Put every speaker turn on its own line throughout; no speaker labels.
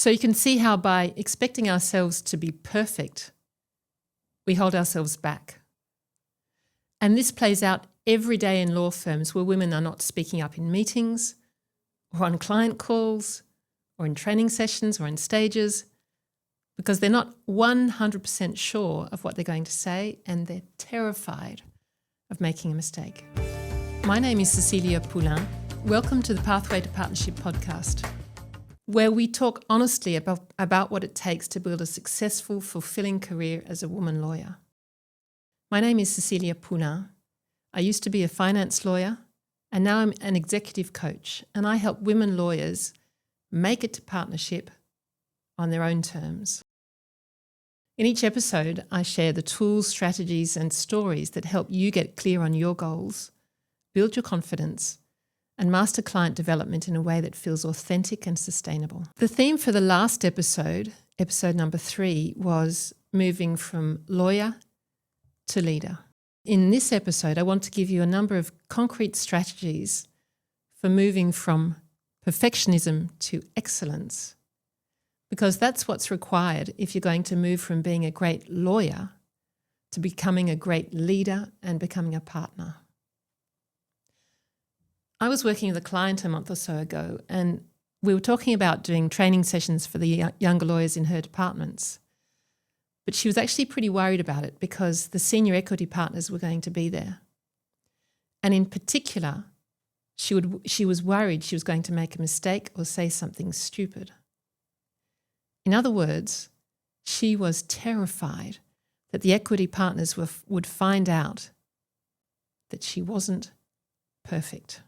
So you can see how by expecting ourselves to be perfect, we hold ourselves back. And this plays out every day in law firms where women are not speaking up in meetings or on client calls or in training sessions or in stages because they're not 100% sure of what they're going to say and they're terrified of making a mistake. My name is Cecilia Poullain. Welcome to the Pathway to Partnership podcast, where we talk honestly about what it takes to build a successful, fulfilling career as a woman lawyer. My name is Cecilia Poullain. I used to be a finance lawyer, and now I'm an executive coach, and I help women lawyers make it to partnership on their own terms. In each episode, I share the tools, strategies, and stories that help you get clear on your goals, build your confidence, and master client development in a way that feels authentic and sustainable. The theme for the last episode number 3, was moving from lawyer to leader. In this episode, I want to give you a number of concrete strategies for moving from perfectionism to excellence, because that's what's required if you're going to move from being a great lawyer to becoming a great leader and becoming a partner. I was working with a client a month or so ago, and we were talking about doing training sessions for the younger lawyers in her departments. But she was actually pretty worried about it because the senior equity partners were going to be there. And in particular, she was worried she was going to make a mistake or say something stupid. In other words, she was terrified that the equity partners would find out that she wasn't perfect.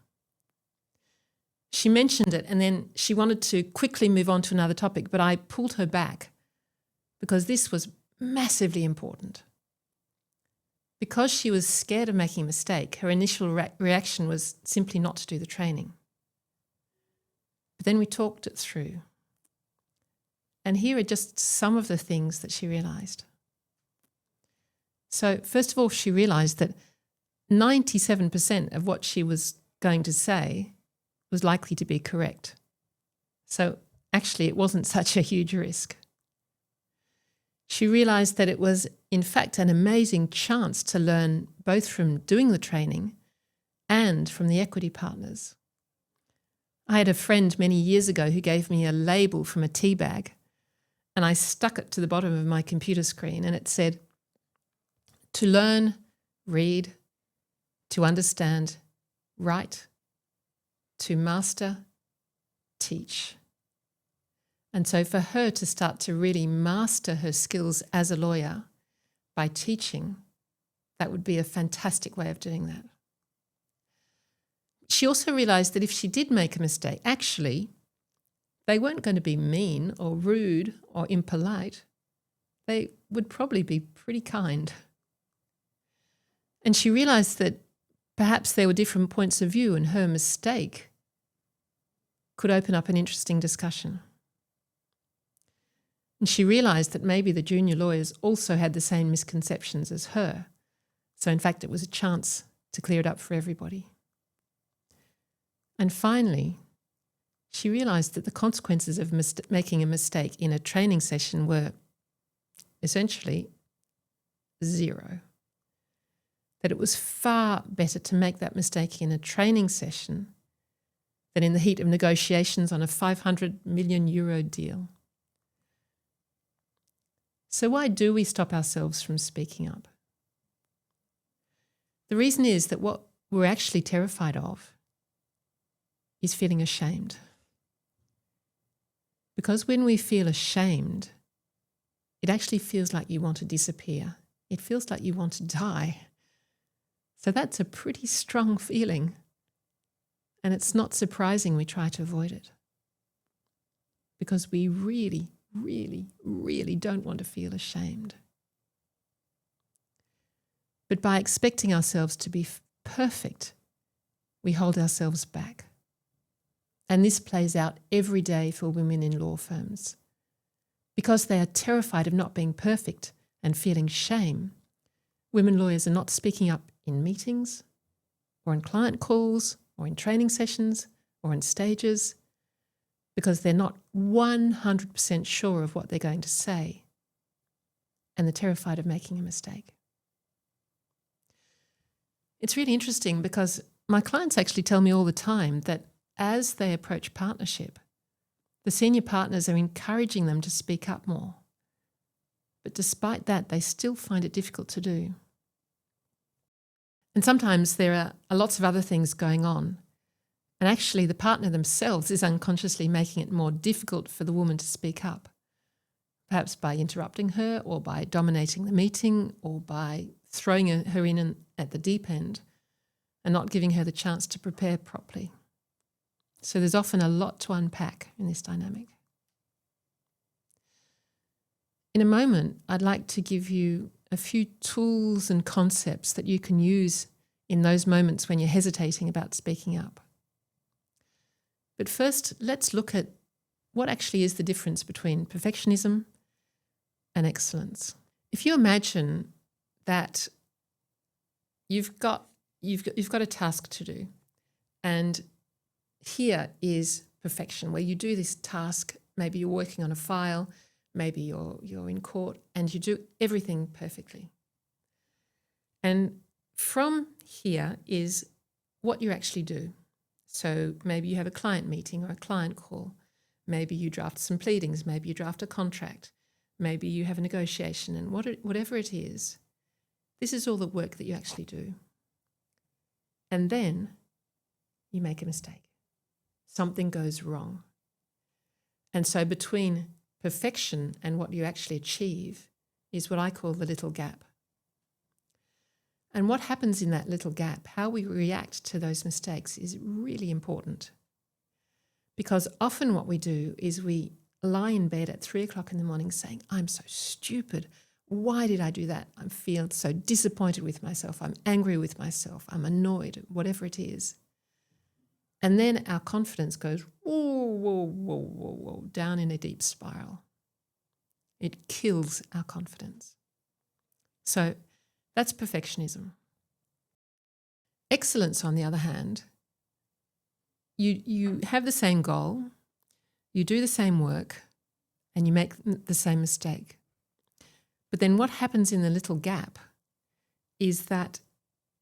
She mentioned it and then she wanted to quickly move on to another topic, but I pulled her back because this was massively important. Because she was scared of making a mistake, her initial reaction was simply not to do the training. But then we talked it through. And here are just some of the things that she realised. So first of all, she realised that 97% of what she was going to say was likely to be correct. So actually it wasn't such a huge risk. She realised that it was in fact an amazing chance to learn both from doing the training and from the equity partners. I had a friend many years ago who gave me a label from a tea bag, and I stuck it to the bottom of my computer screen, and it said, "To learn, read, to understand, write, to master, teach." And so for her to start to really master her skills as a lawyer by teaching, that would be a fantastic way of doing that. She also realised that if she did make a mistake, actually, they weren't going to be mean or rude or impolite. They would probably be pretty kind. And she realised that perhaps there were different points of view and her mistake could open up an interesting discussion. And she realised that maybe the junior lawyers also had the same misconceptions as her. So in fact, it was a chance to clear it up for everybody. And finally, she realised that the consequences of making a mistake in a training session were essentially 0. That it was far better to make that mistake in a training session than in the heat of negotiations on a €500 million deal. So why do we stop ourselves from speaking up? The reason is that what we're actually terrified of is feeling ashamed. Because when we feel ashamed, it actually feels like you want to disappear. It feels like you want to die. So that's a pretty strong feeling. And it's not surprising we try to avoid it. Because we really, really, really don't want to feel ashamed. But by expecting ourselves to be perfect, we hold ourselves back. And this plays out every day for women in law firms. Because they are terrified of not being perfect and feeling shame, women lawyers are not speaking up in meetings or in client calls or in training sessions or in stages because they're not 100% sure of what they're going to say, and they're terrified of making a mistake. It's really interesting because my clients actually tell me all the time that as they approach partnership, the senior partners are encouraging them to speak up more. But despite that, they still find it difficult to do. And sometimes there are lots of other things going on. And actually, the partner themselves is unconsciously making it more difficult for the woman to speak up, perhaps by interrupting her or by dominating the meeting or by throwing her in at the deep end and not giving her the chance to prepare properly. So there's often a lot to unpack in this dynamic. In a moment, I'd like to give you a few tools and concepts that you can use in those moments when you're hesitating about speaking up. But first, let's look at what actually is the difference between perfectionism and excellence. If you imagine that you've got a task to do, and here is perfection, where you do this task, maybe you're working on a file, maybe you're in court, and you do everything perfectly. And from here is what you actually do. So maybe you have a client meeting or a client call. Maybe you draft some pleadings. Maybe you draft a contract. Maybe you have a negotiation. And whatever it is, this is all the work that you actually do. And then you make a mistake. Something goes wrong. And so between perfection and what you actually achieve is what I call the little gap. And what happens in that little gap, how we react to those mistakes, is really important. Because often what we do is we lie in bed at 3 o'clock in the morning saying, I'm so stupid. Why did I do that? I feel so disappointed with myself. I'm angry with myself. I'm annoyed, whatever it is. And then our confidence goes, whoa, down in a deep spiral. It kills our confidence. So that's perfectionism. Excellence, on the other hand, you have the same goal, you do the same work, and you make the same mistake. But then what happens in the little gap is that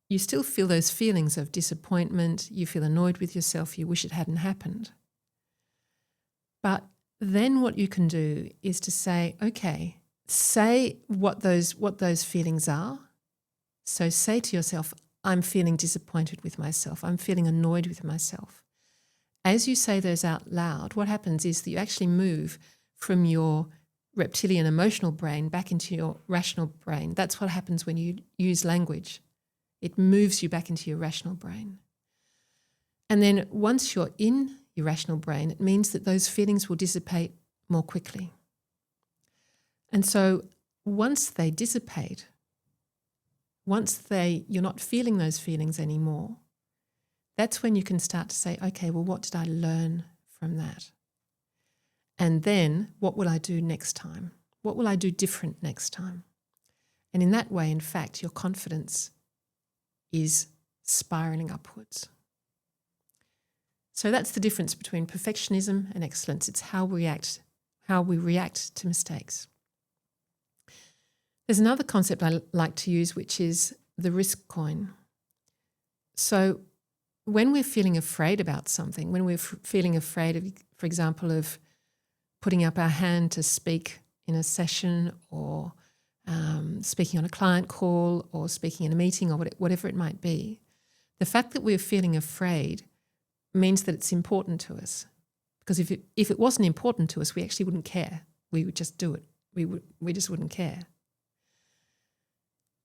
you still feel those feelings of disappointment, you feel annoyed with yourself, you wish it hadn't happened. But then what you can do is to say, okay, say what those feelings are. So say to yourself, I'm feeling disappointed with myself. I'm feeling annoyed with myself. As you say those out loud, what happens is that you actually move from your reptilian emotional brain back into your rational brain. That's what happens when you use language. It moves you back into your rational brain. And then once you're in your rational brain, it means that those feelings will dissipate more quickly. And so once they dissipate, you're not feeling those feelings anymore, that's when you can start to say, okay, well, what did I learn from that? And then what will I do next time? What will I do different next time? And in that way, in fact, your confidence is spiraling upwards. So that's the difference between perfectionism and excellence. It's how we react to mistakes. There's another concept I like to use, which is the risk coin. So when we're feeling afraid about something, when we're feeling afraid of, for example, of putting up our hand to speak in a session or speaking on a client call or speaking in a meeting or whatever it might be, the fact that we're feeling afraid means that it's important to us. Because if it wasn't important to us, we actually wouldn't care. We would just do it. We just wouldn't care.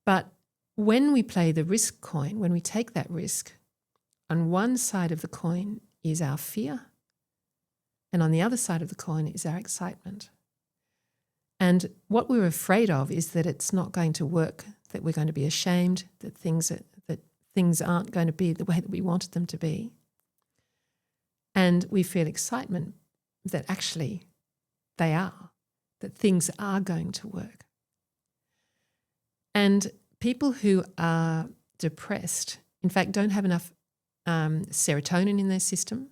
But when we play the risk coin, when we take that risk, on one side of the coin is our fear, and on the other side of the coin is our excitement. And what we're afraid of is that it's not going to work, that we're going to be ashamed, that things aren't going to be the way that we wanted them to be. And we feel excitement that actually they are, that things are going to work. And people who are depressed, in fact, don't have enough serotonin in their system,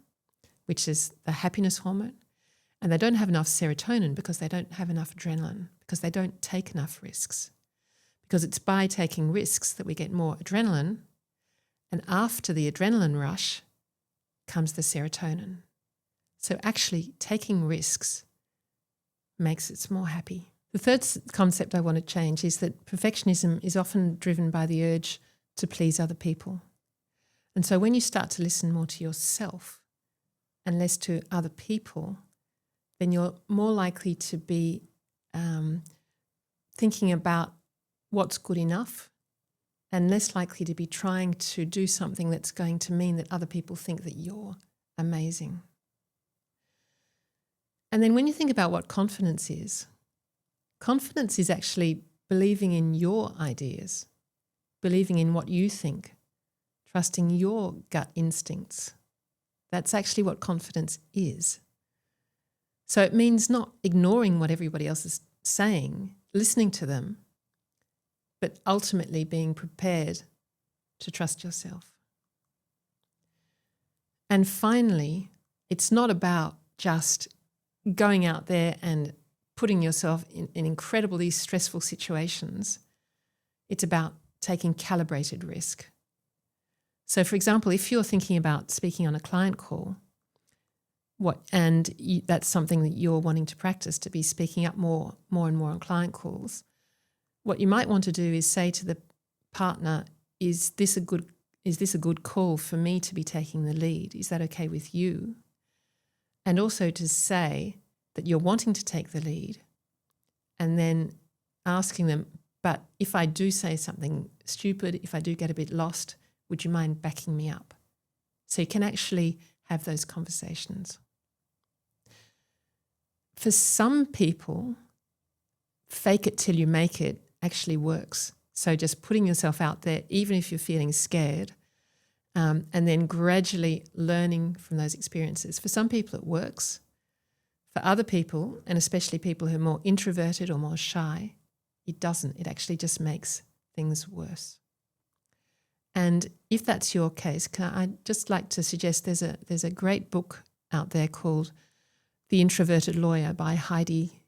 which is the happiness hormone. And they don't have enough serotonin because they don't have enough adrenaline, because they don't take enough risks. Because it's by taking risks that we get more adrenaline, and after the adrenaline rush comes the serotonin. So actually taking risks makes us more happy. The third concept I want to change is that perfectionism is often driven by the urge to please other people. And so when you start to listen more to yourself and less to other people, then you're more likely to be thinking about what's good enough and less likely to be trying to do something that's going to mean that other people think that you're amazing. And then when you think about what confidence is actually believing in your ideas, believing in what you think, trusting your gut instincts. That's actually what confidence is. So it means not ignoring what everybody else is saying, listening to them, but ultimately being prepared to trust yourself. And finally, it's not about just going out there and putting yourself in incredibly stressful situations. It's about taking calibrated risk. So, for example, if you're thinking about speaking on a client call, that's something that you're wanting to practice, to be speaking up more and more on client calls, what you might want to do is say to the partner, is this a good call for me to be taking the lead? Is that okay with you? And also to say that you're wanting to take the lead, and then asking them, but if I do say something stupid, if I do get a bit lost, would you mind backing me up? So you can actually have those conversations. For some people, fake it till you make it actually works. So just putting yourself out there, even if you're feeling scared, and then gradually learning from those experiences. For some people, it works. For other people, and especially people who are more introverted or more shy, it doesn't. It actually just makes things worse. And if that's your case, I'd just like to suggest there's a great book out there called The Introverted Lawyer by Heidi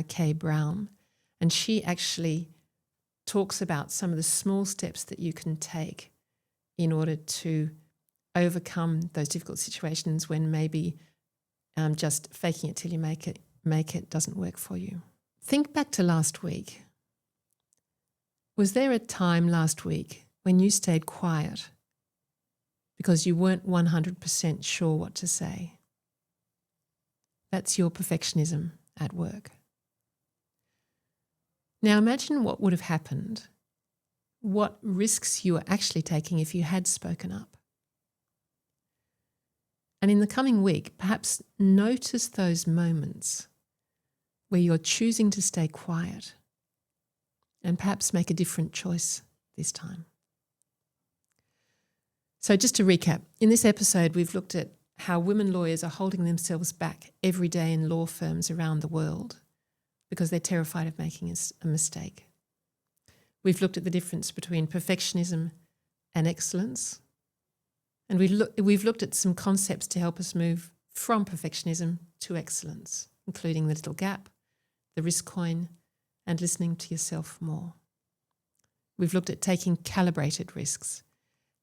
K. Brown. And she actually talks about some of the small steps that you can take in order to overcome those difficult situations when maybe just faking it till you make it doesn't work for you. Think back to last week. Was there a time last week when you stayed quiet because you weren't 100% sure what to say? That's your perfectionism at work. Now imagine what would have happened, what risks you were actually taking if you had spoken up. And in the coming week, perhaps notice those moments where you're choosing to stay quiet and perhaps make a different choice this time. So just to recap, in this episode, we've looked at how women lawyers are holding themselves back every day in law firms around the world because they're terrified of making a mistake. We've looked at the difference between perfectionism and excellence. And we've looked at some concepts to help us move from perfectionism to excellence, including the little gap, the risk coin, and listening to yourself more. We've looked at taking calibrated risks,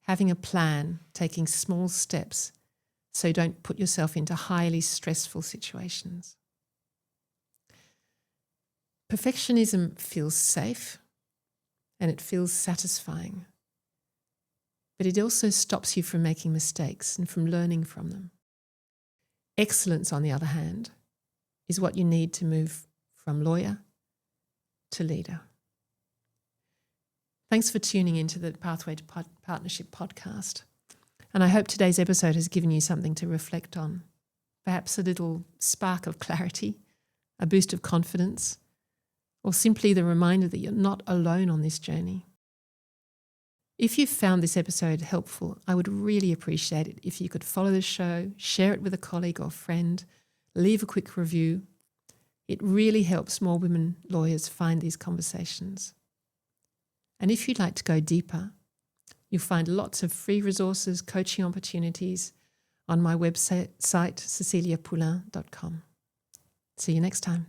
having a plan, taking small steps so you don't put yourself into highly stressful situations. Perfectionism feels safe and it feels satisfying, but it also stops you from making mistakes and from learning from them. Excellence, on the other hand, is what you need to move from lawyer to leader. Thanks for tuning into the Pathway to Partnership podcast. And I hope today's episode has given you something to reflect on. Perhaps a little spark of clarity, a boost of confidence, or simply the reminder that you're not alone on this journey. If you've found this episode helpful, I would really appreciate it if you could follow the show, share it with a colleague or friend, leave a quick review. It really helps more women lawyers find these conversations. And if you'd like to go deeper, you'll find lots of free resources, coaching opportunities on my website, ceciliapoullain.com. See you next time.